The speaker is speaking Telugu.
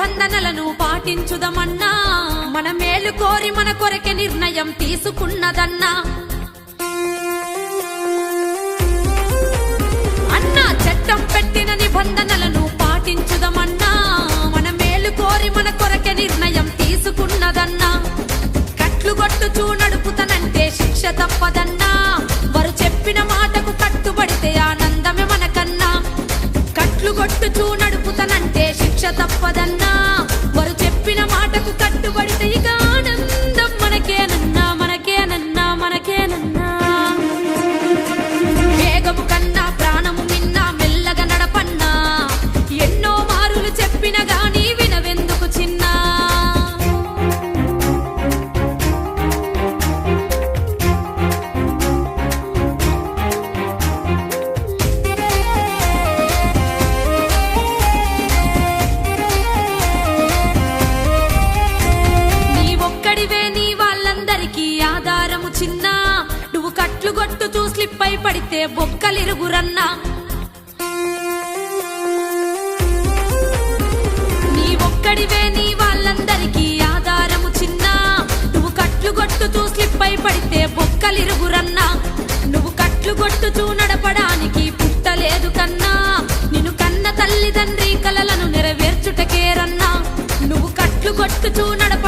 నిబంధనలను పాటించుదమన్నా మన మేలు కోరి మన కొరకే నిర్ణయం తీసుకున్నదన్నా అన్నా చట్టం పెట్టిన నిబంధనలను పాటించుదమన్నా మన మేలు కోరి మన కొరకే నిర్ణయం తీసుకున్నదన్నా కట్లు కొట్టుచూ నడుపుతనంటే శిక్ష తప్పదన్నా వారు చెప్పిన మాటకు కట్టుబడితే ఆనందమే మనకన్నా కట్లు కొట్టుచూ నడుపుతనంటే శిక్ష తప్పదన్నా వారు చెప్పిన మాటకు కట్టుబడితే ఇక ఆనందం మనకేనన్నా మనకేనన్నా మనకేనన్నా వేగము కన్నా ప్రాణము మిన్నా మెల్లగా నడపన్నా ఎన్నో మారులు చెప్పిన గాని వినవెందుకు చిన్నా చిన్నా నువ్వు కట్లు కొట్టుతూ స్లిప్ అయి పడితే బొక్కలిరుగురన్నా నీ ఒక్కడివే నీ వాళ్ళందరికీ ఆధారము చిన్నా నువ్వు కట్లు కొట్టుతూ స్లిప్ అయి పడితే బొక్కలిరుగురన్నా నువ్వు కట్లు కొట్టుతూ నడపడానికి పుట్టలేదు కన్నా నిన్ను కన్న తల్లిదండ్రి కలలను నెరవేర్చుటకేరన్నా నువ్వు కట్లు కొట్టుతూ నడప